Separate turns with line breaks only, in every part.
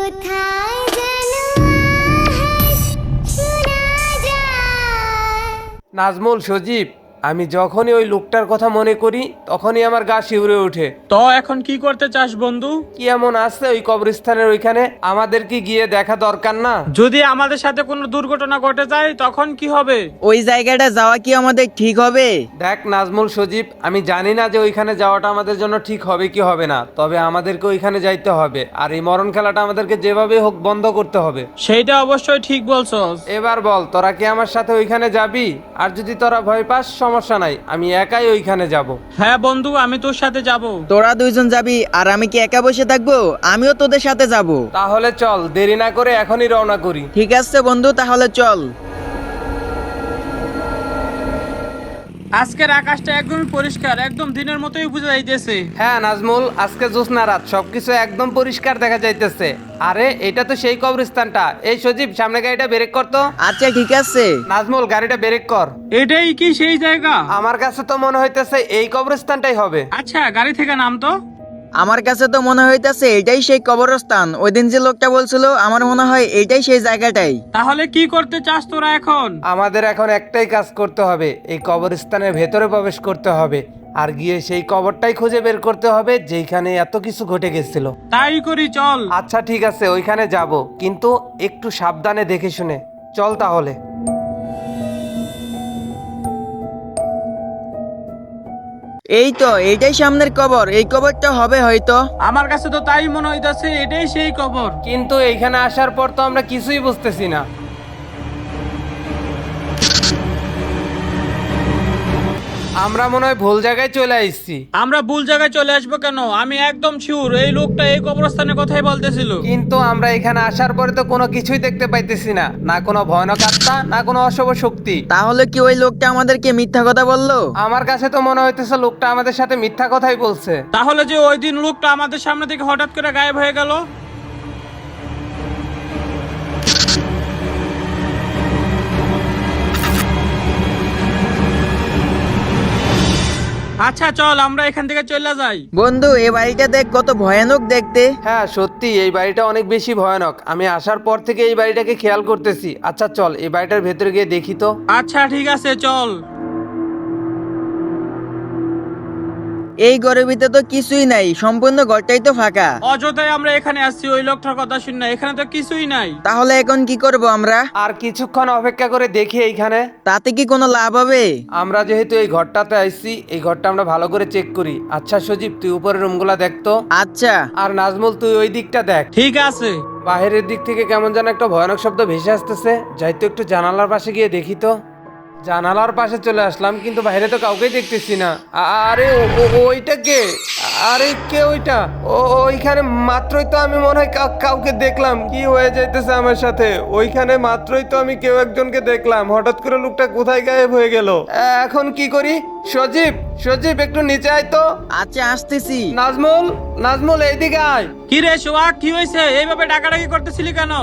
কোথায় যেন আওয়াজ শোনা যায়।
নাজমুল, সজীব, আমি যখনই ওই লোকটার কথা মনে করি তখনই আমার গা শিউরে ওঠে।
তো এখন কি করতে চাস বন্ধু?
কি এমন আছে ওই কবরস্থানের ওইখানে? আমাদের কি গিয়ে দেখা দরকার না?
যদি আমাদের সাথে কোনো দুর্ঘটনা ঘটে যায় তখন কি হবে?
ওই জায়গাটা যাওয়া কি আমাদের ঠিক হবে?
দেখ নাজমুল, সজীব, আমি জানি না যে ওইখানে যাওয়াটা আমাদের জন্য ঠিক হবে কি হবে না, তবে আমাদেরকে ওইখানে যাইতে হবে। আর এই মরণ খেলাটা আমাদেরকে যেভাবে হোক বন্ধ করতে হবে।
সেইটা অবশ্যই ঠিক বলছস।
এবার বল, তোরা কি আমার সাথে ওইখানে যাবি? আর যদি তোরা ভয় পাস সমস্যা নাই, আমি একাই ওইখানে যাব।
হ্যাঁ বন্ধু, আমি তোর সাথে যাব।
তোরা দুইজন যাবি আর আমি কি একা বসে থাকবো? আমিও তোদের সাথে যাব।
তাহলে চল, দেরি না করে এখনই রওনা করি।
ঠিক আছে বন্ধু, তাহলে চল।
আজকের আকাশটা একদম পরিষ্কার, একদম দিনের মতোই বোঝা যাইতেছে।
হ্যাঁ নাজমুল, আজকে জ্যোৎস্না রাত, সবকিছু একদম পরিষ্কার দেখা যাইতেছে। আরে এটা তো সেই কবরস্থানটা। এই সজীব, সামনে গাড়িটা ব্রেক কর তো।
আচ্ছা ঠিক আছে।
নাজমুল, গাড়িটা ব্রেক কর।
এটাই কি সেই জায়গা?
আমার কাছে তো মনে হইতেছে এই কবরস্থানটাই হবে।
আচ্ছা, গাড়ি থেকে নাম তো।
আমার কাছে তো মনে হইতাছে এটাই সেই কবরস্থান। ওই দিন যে লোকটা বলছিল, আমার মনে হয় এটাই সেই জায়গাটাই।
তাহলে কি করতে চাস তোরা এখন?
আমাদের এখন একটাই কাজ করতে হবে, এই কবরস্থানের ভেতরে প্রবেশ করতে হবে আর গিয়ে সেই কবরটাই খুঁজে বের করতে হবে যেখানে এত কিছু ঘটে গেছিল।
তাই করি, চল।
আচ্ছা ঠিক আছে, ওইখানে যাব, কিন্তু একটু সাবধানে দেখে শুনে চল তাহলে।
এই তো এইটাই সামনের কবর। এই কবরটা হবে হয়তো।
আমার কাছে তো তাই মনে হইতাছে এটাই সেই কবর।
কিন্তু এইখানে আসার পর তো আমরা কিছুই বুঝতেছি না। আমরা মনে হয় ভুল জায়গায় চলে আসছি।
আমরা ভুল জায়গায় চলে আসবো কেন? আমি একদম শিওর এই লোকটা এই কবরস্থানের কথাই বলতেছিল।
কিন্তু আমরা এখানে আসার পরে তো কোনো কিছুই দেখতে পাইতেছি না, না কোনো ভয়ানক আত্মা, না কোনো অশুভ শক্তি।
তাহলে কি ওই লোকটা আমাদেরকে মিথ্যা কথা বললো?
আমার কাছে তো মনে হইতেছে লোকটা আমাদের সাথে মিথ্যা কথাই বলছে।
তাহলে যে ওই দিন লোকটা আমাদের সামনে থেকে হঠাৎ করে গায়েব হয়ে গেল। আচ্ছা চল, আমরা এখান থেকে চলে যাই।
বন্ধু, এই বাড়িটা দেখ কত ভয়ানক দেখতে।
হ্যাঁ সত্যি, এই বাড়িটা অনেক বেশি ভয়ানক। আমি আসার পর থেকে এই বাড়িটাকে খেয়াল করতেছি। আচ্ছা চল, এই বাড়িটার ভেতরে গিয়ে দেখি তো।
আচ্ছা ঠিক আছে, চল।
এই ঘরের ভিতরে তো কিছুই নাই, সম্পূর্ণ ঘরটাই তো ফাঁকা।
অযথাই আমরা এখানে আসছি ওই লোকটার কথা শুনে, এখানে তো কিছুই নাই।
তাহলে এখন কি করব আমরা?
আর কিছুক্ষণ অপেক্ষা করে দেখি এইখানে।
তাতে কি কোনো লাভ হবে?
আমরা যেহেতু এই ঘরটাতে আইছি, এই ঘরটা আমরা ভালো করে চেক করি। আচ্ছা সজীব, তুই উপরের রুমগুলা দেখতো।
আচ্ছা।
আর নাজমুল, তুই ওই দিকটা দেখ।
ঠিক আছে।
বাহিরের দিক থেকে কেমন যেন একটা ভয়ানক শব্দ ভেসে আসতেছে। যাই তো একটু জানালার পাশে গিয়ে দেখি তো। জানালার পাশে চলে আসলাম, কিন্তু বাইরে তো কাউকেই দেখতেছি না। আরে ওইটা কে? আরে কে ওইটা? ওইখানে মাত্রই তো আমি মনে হয় কাউকে দেখলাম। কি হয়ে যাইতেছে আমার সাথে? ওইখানে মাত্রই তো আমি কেউ একজনকে দেখলাম, হঠাৎ করে লোকটা কোথায় গায়েব হয়ে গেল। এখন কি করি? সজীব, সজীব, একটু নিচে আয় তো।
আচ্ছা আসতেছি।
নাজমুল, নাজমুল, এইদিকে আয়।
কি রে সোহাগ, কি হয়েছে? এইভাবে ডাকাডাকি করতেছিলি কেন?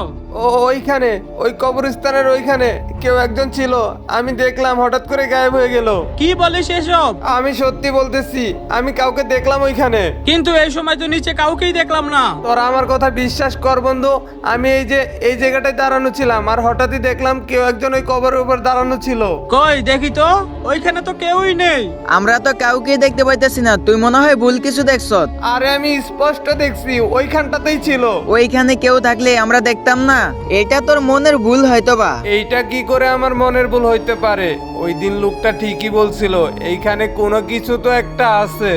ওইখানে, ওই কবরস্থানের ওইখানে কেউ একজন ছিল, আমি দেখলাম হঠাৎ করে গায়েব হয়ে গেল।
কি বলিস এসব?
আমি সত্যি বলতেছি, আমি কাউকে দেখলাম ওইখানে।
কিন্তু এই সময় তো নিচে কাউকেই দেখলাম না।
তোরা আমার কথা বিশ্বাস কর বন্ধু, আমি এই জায়গাটায় দাঁড়ানো ছিলাম আর হঠাৎই দেখলাম কেউ একজন ওই কবরের উপর দাঁড়ানো ছিল।
কই দেখি তো, ওইখানে তো কেউই নেই।
আমরা তো কাউকেই দেখতে পাইতেছি না। তুই মনে হয় ভুল কিছু দেখছ।
আরে আমি স্পষ্ট দেখছি, ওইখানটাতেই ছিল।
ওইখানে কেউ থাকলে আমরা দেখতাম না। এটা তোর মনের ভুল হয়তো বা।
এইটা কি করে আমার মনের ভুল হইতে পারে? ওই দিন লোকটা ঠিকই বলছিল, এইখানে কোনো কিছু তো একটা আছে।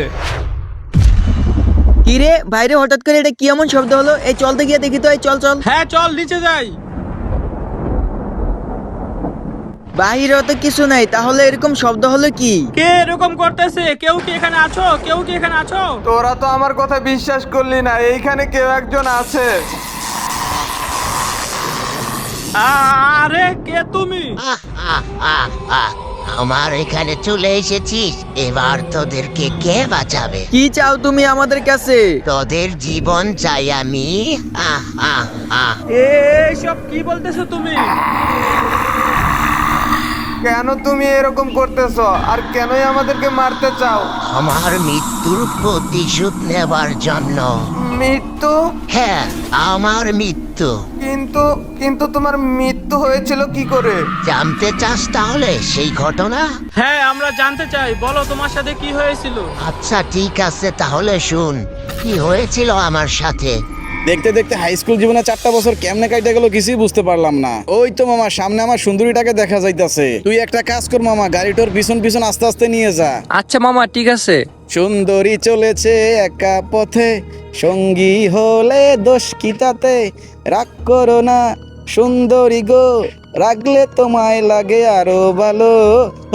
কি রে বাইরে হঠাৎ করে এটা কি এমন শব্দ হলো? এই চলতে গিয়ে দেখি তো। এই চল চল।
হ্যাঁ চল, নিচে যাই।
বাহিরেও তো কিছু নাই, তাহলে এরকম শব্দ হলো কি?
কে এরকম করতেছে? কেউ কি এখানে আছো? কেউ কি এখানে আছো?
তোরা তো আমার কথা বিশ্বাস করলি না, এইখানে কেউ একজন আছে।
আরে কে তুমি?
আমার এখানে চলে এসেছিস, এবার তোদেরকে কে বাঁচাবে?
কি চাও তুমি আমাদের কাছে?
তোদের জীবন চাই আমি।
এসব কি বলতেছো তুমি?
কেন তুমি এরকম করতেছো? আর কেনই আমাদেরকে মারতে চাও?
আমার মৃত্যুর প্রতিশোধ নেবার জন্য।
মৃত্যু?
হ্যাঁ, আমার মৃত্যু।
কিন্তু কিন্তু তোমার মৃত্যু হয়েছিল কি করে?
জানতে চাস তাহলে সেই ঘটনা?
হ্যাঁ আমরা জানতে চাই, বলো তোমার সাথে কি হয়েছিল।
আচ্ছা ঠিক আছে, তাহলে শুন কি হয়েছিল আমার সাথে।
দেখতে দেখতে হাই স্কুল জীবনে 4টা বছর কেমনে কাইটা গেল কিছুই বুঝতে পারলাম না। ওই তো মামা সামনে আমার সুন্দরীটাকে দেখা যাইতাছে। তুই একটা কাজ কর মামা, গাড়িটার পিছন পিছন আস্তে আস্তে নিয়ে যা।
আচ্ছা মামা ঠিক আছে।
সুন্দরী চলেছে একা পথে, সঙ্গী হলে দোষ কি তাতে? রাগ করো না সুন্দরী গো, রাগলে তোমায় লাগে আরো ভালো।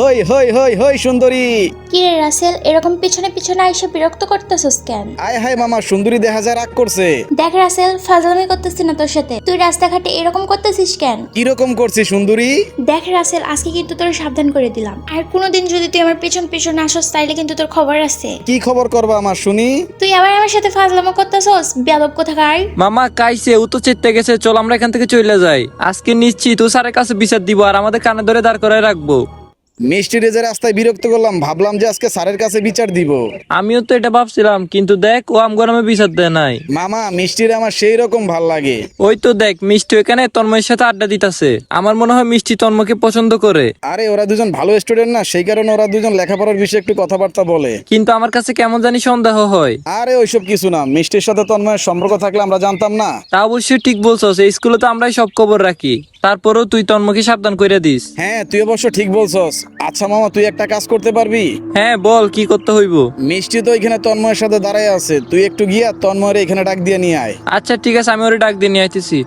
হই হই হই হই সুন্দরী।
কি রে রাসেল, এরকম পিছনে পিছনে আইসা বিরক্ত করতেছস কেন?
আয় হায় মামা, সুন্দরী দেখা যায় রাগ করছে।
দেখ রাসেল, ফাজলামি করতেছি না তোর সাথে, তুই রাস্তাঘাটে এরকম করতেছিস কেন?
কিরকম করছি সুন্দরী?
দেখ রাসেল, আজকে কিন্তু তোর সাবধান করে দিলাম, আর কোনোদিন যদি তুই আমার পিছন পিছনে আসস তাইলে কিন্তু তোর খবর আছে।
কি খবর করবা আমার শুনি?
তুই আবার আমার সাথে ফাজলামো করতেছস, বেয়াদব কোথাকার।
মামা কাইছে, ও তো চেতে গেছে, চল আমরা এখান থেকে চলে যাই। আজকে নিশ্চিত ও স্যারের কাছে বিচার দিব আর আমাদের কানে ধরে দাঁড় করায় রাখবো।
মিষ্টি রেজে রাস্তায় বিরক্ত করলাম, ভাবলাম যে আজকে স্যারের কাছে বিচার দিব।
আমিও তো এটা ভাবছিলাম, কিন্তু দেখ ও আমগরমে বিচার দেয় নাই।
মামা মিষ্টির আমার সেই রকম ভাল লাগে।
ওই তো দেখ মিষ্টি এখানে তন্ময়ের সাথে আড্ডা দিতেছে। আমার মনে হয় মিষ্টি তন্ময়কে পছন্দ করে।
আরে ওরা দুজন ভালো স্টুডেন্ট না, সেই কারণে ওরা দুজন লেখাপড়ার বিষয়ে একটু কথাবার্তা বলে।
কিন্তু আমার কাছে কেমন জানি সন্দেহ হয়।
আরে ওইসব কিছু না, মিষ্টির সাথে তন্ময়ের সম্পর্ক থাকলে আমরা জানতাম না।
তা অবশ্যই ঠিক বলছস, এই স্কুলে তো আমরাই সব খবর রাখি। তারপরেও তুই তন্ময়কে সাবধান করে দিস।
হ্যাঁ তুই অবশ্য ঠিক বলছস। আচ্ছা মামা তুই একটা কাজ করতে পারবি?
হ্যাঁ বল, কি করতে হইব?
মিষ্টি তো এখানে তন্ময়ের সাথে দাঁড়ায় আছে, তুই একটু গিয়া তন্ময়ের এখানে ডাক দিয়ে নিয়ে আয়।
আচ্ছা ঠিক আছে, আমি ওরে ডাক দিয়ে নিয়ে আইতেছি।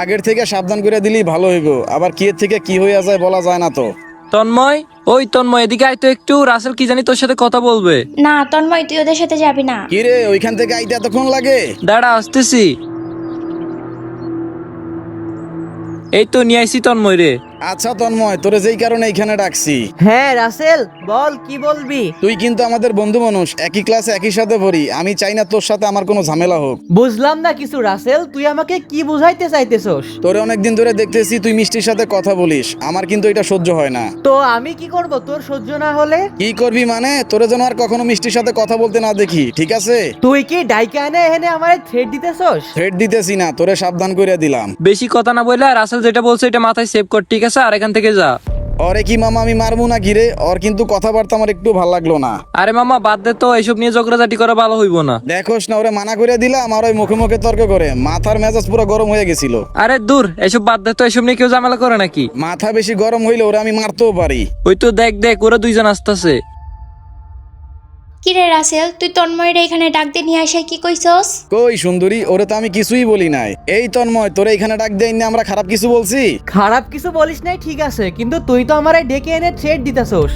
আগের থেকে সাবধান করে দিলেই ভালো হইব, আবার কি এর থেকে কি হইয়া যায় বলা যায় না তো।
তন্ময়, ওই তন্ময় এদিকে আয় তো একটু, রাসেল কি জানি তোর সাথে কথা বলবে।
না তন্ময়, তুই ওদের সাথে যাবি না।
কি রে ওইখান থেকে আইতে এতক্ষণ লাগে?
দাঁড়া আসতেছি। এই তো নিয়ে আইছি তন্ময় রে।
আচ্ছা তন্ময়, তোরে যেই কারণে এখানে ডাকছি।
হ্যাঁ রাসেল বল, কি বলবি?
তুই কিন্তু আমাদের বন্ধু মানুষ, একই ক্লাসে একই সাথে পড়ি। আমি চাই না তোর সাথে আমার কোনো ঝামেলা হোক।
বুঝলাম না কিছু রাসেল, তুই আমাকে কি বুঝাইতে চাইতেছস?
তোরে অনেকদিন ধরে দেখতেছি তুই মিষ্টির সাথে কথা বলিস, আমার কিন্তু এটা সহ্য হয় না।
তো আমি কি করব তোর সহ্য না হলে?
কি করবি মানে? তোরে যেন আর কখনো মিষ্টির সাথে কথা বলতে না দেখি, ঠিক আছে?
তুই কি ডাইকা এনে এনে আমারে থ্রেড দিতেছস?
থ্রেট দিতেছি না, তোরে সাবধান করে দিলাম।
বেশি কথা না বললে, রাসেল যেটা বলছে এটা মাথায় সেভ কর, ঠিক আছে? আর এখান থেকে যা।
ওরে কি মামা আমি মারবো না ঘিরে? ওর কিন্তু কথাবার্তা আমার একটু ভালো লাগলো না।
আরে মামা বাদ দে তো, এইসব নিয়ে ঝগড়াঝাটি করা ভালো হইব না।
দেখোস না, ওরে মানা করে দিলাম আর ওই মুখে মুখে তর্ক করে মাথার মেজাজ পুরো গরম হয়ে গেছিল।
আরে দূর, এসব বাদ দে তো, এসব নিয়ে কেউ ঝামেলা করে নাকি?
মাথা বেশি গরম হইলে ওরা আমি মারতেও পারি।
ওই তো দেখ দেখ, ওরা দুইজন আসতেছে।
কি রে রাসেল, তুই তন্ময়ের এখানে ডাক দিয়ে নিয়ে আসে কি কইছস?
কই সুন্দরী, ওরে তো আমি কিছুই বলি নাই। এই তন্ময়, তোরে এখানে ডাক দেই না আমরা খারাপ কিছু বলছি?
খারাপ কিছু বলিস নাই ঠিক আছে, কিন্তু তুই তো আমারে ডেকে এনে থ্রেড দিতেছস।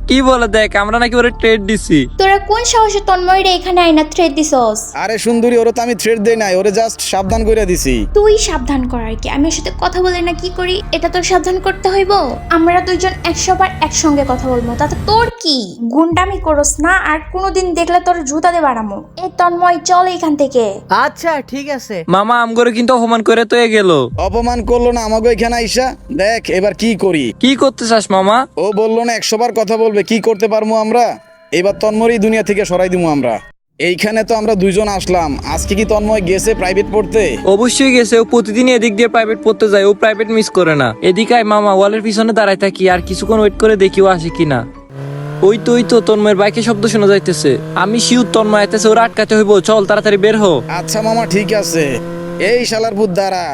কি বলে দেখ, আমরা নাকি ওরে ট্রেড দিছি।
তোরা কোন সাহসে তন্ময়ের এখানে আইনা থ্রেড দিছস?
আরে সুন্দরী, ওরে তো আমি থ্রেট দেই নাই, ওরে জাস্ট সাবধান করে দিছি।
তুই সাবধান করার কি? আমি ওর সাথে কথা বলে না কি করি এটা তোর সাবধান করতে হইব? আমরা দুইজন 100 বার একসঙ্গে কথা বলবো, তাতে তোর কি? গুন্ডামি করস না, আর কোনোদিন দেখলে তোর জুতা দিয়ে বাড়ামো। এই তন্ময় চল এখান থেকে।
আচ্ছা ঠিক আছে।
মামা আমগরে কিন্তু অপমান করে তো গেল।
অপমান করলো না আমাকে এখানে আইসা, দেখ এবার কি করি।
কি করতে চাস মামা?
ও বললো না 100 বার কথা বলবে, কি করতে পারবো আমরা? এবার তন্ময়ই দুনিয়া থেকে সরাই দিবো আমরা। এইখানে তো আমরা দুইজন আসলাম, আজকে কি তন্ময় গেছে প্রাইভেট পড়তে?
অবশ্যই গেছে, ও প্রতিদিন এদিক দিয়ে প্রাইভেট পড়তে যায়, ও প্রাইভেট মিস করে না। এদিকে আয় মামা, ওয়ালের পিছনে দাঁড়ায় থাকি আর কিছুক্ষণ ওয়েট করে দেখি ও আসে কিনা। ওই তো তন্ময়ের বাইকে শব্দ শোনা যাইতেছে। আমি শিউর তন্ময় আইতেছে, ওরা আটকাতে হইব, চল তাড়াতাড়ি বের হো।
আচ্ছা মামা ঠিক আছে। এই শালার ভূত দাঁড়া।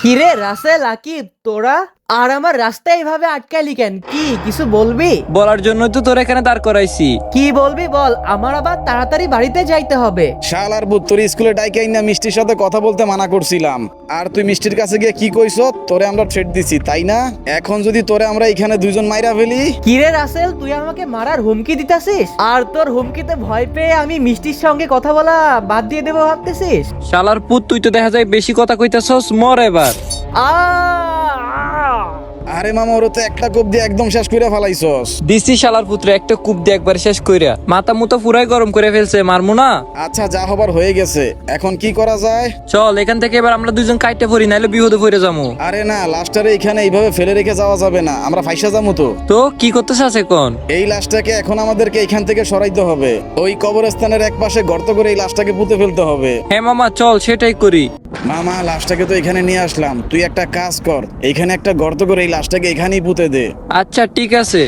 কিরে রাসেল আকিব, তোরা আর আমার রাস্তায় এইভাবে আটকালি কেন? কি কিছু বলবি?
বলার জন্যই তো তোর এখানে দাঁড় করাইছি।
কি বলবি বল, আমার আবার তাড়াতাড়ি বাড়িতে যাইতে হবে।
শালার ভূত, তোর স্কুলে ডাইকাই না মিষ্টির সাথে কথা বলতে মানা করছিলাম, আর তুই মিষ্টির কাছে গিয়ে কি কইছ? তোরে আমরা থ্রেট দিছি তাই না? এখন যদি তোরে আমরা এখানে দুইজন মাইরা ফেলি?
কিরে রাসেল, তুই আমাকে মারার হুমকি দিতাছিস? আর তোর হুমকিতে ভয় পেয়ে আমি মিষ্টির সঙ্গে কথা বলা বাদ দিয়ে দেবো ভাবতেছিস?
শালার পুত, তুই তো দেখা যায় বেশি কথা কইতাছস, মর এবার।
আরে মামা ওরা তো একটা কোপ দিয়ে একদম শেষ করে ফেলাইছস।
দিছি শালার পুত্র একটা কূপ দিয়ে একবার শেষ কইরা মাথা মুতো পুরাই গরম করে ফেলছে, মারমু না?
আচ্ছা যা হবার হয়ে গেছে, এখন কি করা যায়?
চল এখান থেকে এবার আমরা দুজন কাইটে পড়ি, নাইলে বিপদে পড়ে যাবো।
আরে না, লাশটারে এখানে এইভাবে ফেলে রেখে যাওয়া যাবে না, আমরা ফাইসা যাবো তো।
তো কি করতে চাস এখন?
এই লাশটাকে এখন আমাদেরকে এখান থেকে সরাইতে হবে। ওই কবরস্থানের এক পাশে গর্ত করে এই লাশটাকে পুঁতে ফেলতে হবে।
হ্যাঁ মামা চল সেটাই করি।
মামা লাশটাকে তো এখানে নিয়ে আসলাম, তুই একটা কাজ কর, এইখানে একটা গর্ত করে এই লাশটাকে এখানেই পুঁতে দে।
আচ্ছা ঠিক আছে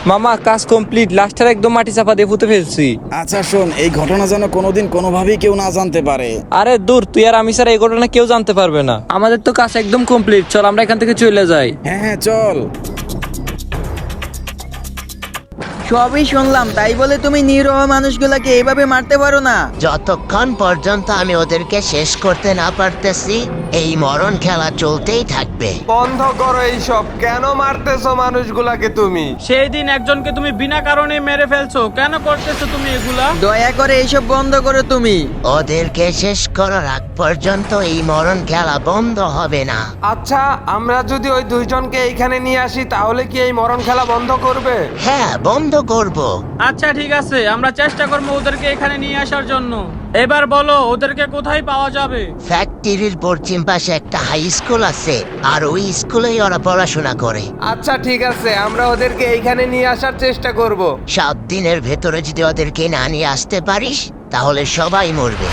মামা, কাজ কমপ্লিট, লাস্টার একদম মাটি চাপা দিয়ে পুঁতে ফেলছি।
আচ্ছা শোন, এই ঘটনা যেন কোনোদিন কোনোভাবেই কেউ না জানতে পারে।
আরে দূর, তুই আর আমি ছাড়া এই ঘটনা কেউ জানতে পারবে না। আমাদের তো কাজ একদম কমপ্লিট, চল আমরা এখান থেকে চলে যাই।
হ্যাঁ হ্যাঁ চল।
সবই শুনলাম, তাই বলে তুমি নিরীহ মানুষগুলাকে এইভাবে মারতে পারো না?
যতক্ষণ পর্যন্ত আমি ওদেরকে শেষ করতে না পারতেছি এই মরণ খেলা চলতেই থাকবে।
বন্ধ করো এইসব, কেন মারতেছো মানুষগুলাকে তুমি?
সেই দিন একজনকে তুমি বিনা কারণে মেরে ফেলছো, কেন করতেছো তুমি এগুলা?
দয়া করে এইসব বন্ধ করো তুমি।
ওদেরকে শেষ করার আগ পর্যন্ত এই মরণ খেলা বন্ধ হবে না।
আচ্ছা আমরা যদি ওই দুইজনকে এইখানে নিয়ে আসি তাহলে কি এই মরণ খেলা বন্ধ করবে?
হ্যাঁ বন্ধ করব।
আচ্ছা ঠিক আছে, আমরা চেষ্টা করবো ওদেরকে এখানে নিয়ে আসার জন্য। এবার বলো ওদেরকে কোথায় পাওয়া যাবে?
ফ্যাক্টরির পশ্চিম পাশে একটা হাই স্কুল আছে, আর ওই স্কুলেই ওরা পড়াশোনা করে।
আচ্ছা ঠিক আছে, আমরা ওদেরকে এইখানে নিয়ে আসার চেষ্টা করব।
7 দিনের ভেতরে যদি ওদেরকে না নিয়ে আসতে পারিস তাহলে সবাই মরবে।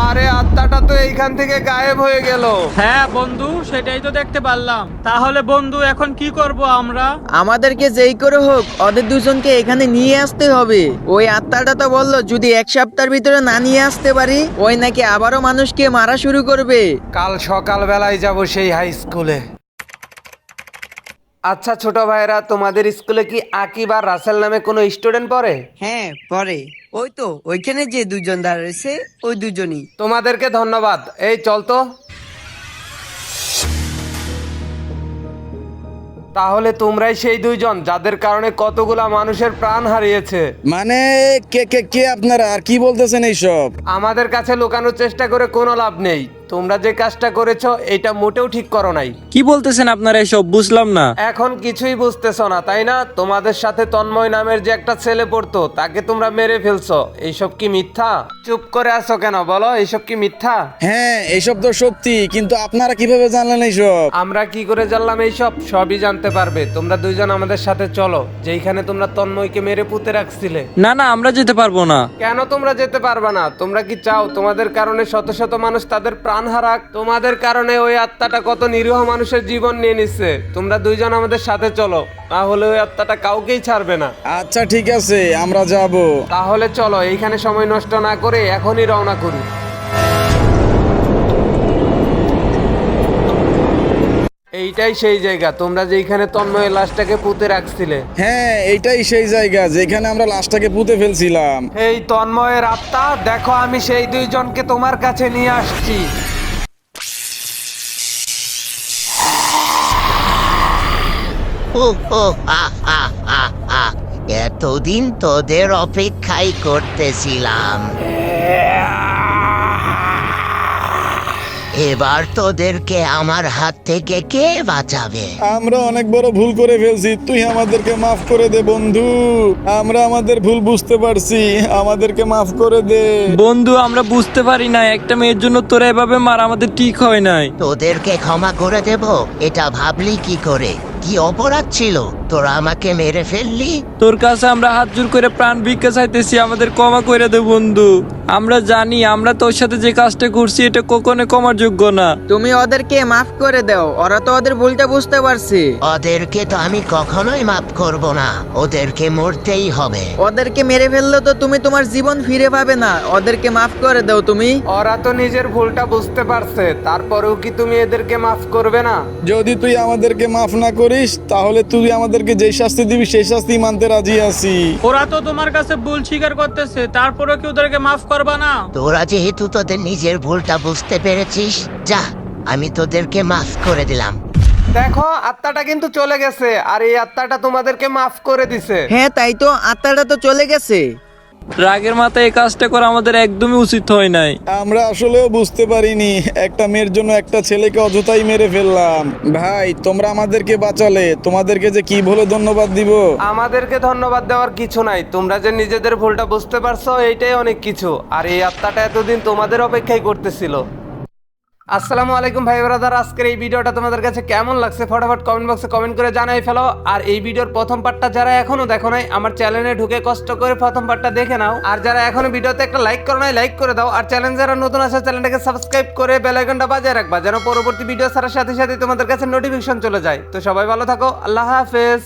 আরে আত্মাটা তো এইখান থেকে গায়েব হয়ে গেল।
হ্যাঁ বন্ধু, সেটাই তো দেখতে পারলাম। তাহলে বন্ধু এখন কি করব আমরা?
আমাদেরকে যেই করে হোক ওদের দুজনকে এখানে নিয়ে আসতে হবে। ওই আত্মাটা তো বললো যদি 1 সপ্তাহের ভিতরে না নিয়ে আসতে পারি ওই নাকি আবারও মানুষকে মারা শুরু করবে।
কাল সকালবেলায় যাব সেই হাই স্কুলে। আচ্ছা ছোট ভাইরা, তোমাদের স্কুলে কি আকিব আর রাসেল নামে কোনো স্টুডেন্ট পড়ে?
হ্যাঁ পরে, ওই তো ওইখানে যে দুজন দাঁড়িয়েছে ওই দুজনই।
তোমাদেরকে ধন্যবাদ। এই চল তো। তাহলে তোমরাই সেই দুইজন যাদের কারণে কতগুলা মানুষের প্রাণ হারিয়েছে?
মানে কে কে কে আপনারা আর কি বলতেছেন এইসব?
আমাদের কাছে লুকানোর চেষ্টা করে কোনো লাভ নেই। তোমরা যে কাজটা করেছো এটা মোটেও ঠিক করো নাই।
কি বলতেছেন আপনারা এসব? বুঝলাম না।
এখন কিছুই বুঝতেছো না তাই না? তোমাদের সাথে তন্ময় নামের যে একটা ছেলে পড়তো তাকে তোমরা মেরে ফেলছো, এইসব কি মিথ্যা? চুপ করে আছো কেন বলো, এইসব কি মিথ্যা?
হ্যাঁ এইসব তো সত্যি, কিন্তু আপনারা কিভাবে জানলেন এইসব?
আমরা কি করে জানলাম এইসব? সবই জানতে পারবে। তোমরা দুইজন আমাদের সাথে চলো, যেইখানে তোমরা তন্ময়কে মেরে পুঁতে রাখছিলে।
না না, আমরা যেতে পারবো না।
কেন তোমরা যেতে পারবে না? তোমরা কি চাও তোমাদের কারণে শত শত মানুষ তাদের প্রাণ হারাক? তোমাদের কারণে ওই আত্মাটা কত নিরীহ মানুষের জীবন নিয়ে নিচ্ছে। তোমরা দুইজন আমাদের সাথে চলো, তাহলে ওই আত্মাটা কাউকেই ছাড়বে না।
আচ্ছা ঠিক আছে আমরা যাব।
তাহলে চলো, এইখানে সময় নষ্ট না করে এখনই রওনা করি। এইটাই সেই জায়গা তোমরা যেখানে তন্ময়ের লাশটাকে পুঁতে রাখছিলে।
হ্যাঁ এইটাই সেই জায়গা যেখানে আমরা লাশটাকে পুঁতে ফেলছিলাম।
এই তন্ময়ের আত্মা, দেখো আমি সেই দুইজনকে তোমার কাছে নিয়ে আসছি।
ও ও হা হা হা হা। এতদিন তোদের অপেক্ষাই করতেছিলাম। এবার তোদেরকে আমার হাত থেকে কে বাঁচাবে?
আমরা অনেক বড় ভুল করে ফেলছি, তুই আমাদেরকে মাফ করে দে বন্ধু। আমরা আমাদের ভুল বুঝতে পারছি, আমাদেরকে মাফ করে দে
বন্ধু, আমরা বুঝতে পারি না একটা মেয়ের জন্য তোরা এভাবে মার, আমাদের ঠিক হয় নাই।
তোদেরকে ক্ষমা করে দেব এটা ভাবলি কি করে? কি অপরাধ ছিল তোরা আমাকে মেরে ফেললি?
তোর কাছে আমরা হাত জোর করে প্রাণ ভিক্ষা চাইতেছি, আমাদের ক্ষমা করে দে বন্ধু। আমরা জানি আমরা তোর সাথে যে কাজটা করছি এটা কখনো ক্ষমার যোগ্য না।
তুমি ওদেরকে মাফ করে দাও, ওরা তো ওদের ভুলটা বুঝতে পারছে।
ওদেরকে তো আমি কখনোই মাফ করব না, ওদেরকে মরতেই হবে।
ওদেরকে মেরে ফেললে তো তুমি তোমার জীবন ফিরে পাবে না, ওদেরকে মাফ করে দাও তুমি।
ওরা তো নিজের ভুলটা বুঝতে পারছে, তারপরেও কি তুমি এদেরকে মাফ করবে না?
যদি তুই আমাদেরকে মাফ না করিস তাহলে তুই আমাদেরকে যে শাস্তি দিবি সেই শাস্তি মানতে রাজি আছি।
ওরা তো তোমার কাছে ভুল স্বীকার করতেছে, তারপরেও কি ওদেরকে মাফ করবা না?
তোরা যেহেতু তোদের নিজের ভুলটা বুঝতে পেরেছিস, যা আমি তোদেরকে মাফ করে দিলাম।
দেখো আত্মাটা কিন্তু চলে গেছে, আর এই আত্মাটা তোমাদেরকে মাফ করে দিছে।
হ্যাঁ তাই তো, আত্মাটা তো চলে গেছে।
রাগের মাথায় এই কাজটা করা আমাদের একদমই উচিত হয় নাই।
আমরা আসলেও বুঝতে পারিনি একটা মেয়ের জন্য একটা ছেলেকে অযথাই মেরে ফেললাম। ভাই তোমরা আমাদেরকে বাঁচালে, তোমাদেরকে যে কি বলে ধন্যবাদ দিব।
আমাদেরকে ধন্যবাদ দেওয়ার কিছু নাই, তোমরা যে নিজেদের ভুলটা বুঝতে পারছো এইটাই অনেক কিছু। আর এই আত্মাটা এতদিন তোমাদের অপেক্ষাই করতেছিল। আসসালামু আলাইকুম ভাই ব্রাদার, আজকের এই ভিডিওটা তোমাদের কাছে কেমন লাগছে ফটাফট কমেন্ট বক্সে কমেন্ট করে জানাই ফেলো। আর এই ভিডিওর প্রথম পার্টটা যারা এখনো দেখো নাই আমার চ্যানেলে ঢুকে কষ্ট করে প্রথম পার্টটা দেখে নাও। আর যারা এখনো ভিডিওতে একটা লাইক করো নাই লাইক করে দাও। আর চ্যানেল যারা নতুন আছে চ্যানেলটাকে সাবস্ক্রাইব করে বেল আইকনটা বাজিয়ে রাখবা যেন পরবর্তী ভিডিও ছাড়ার সাথে সাথে তোমাদের কাছে নোটিফিকেশন চলে যায়। তো সবাই ভালো থাকো, আল্লাহ হাফেজ।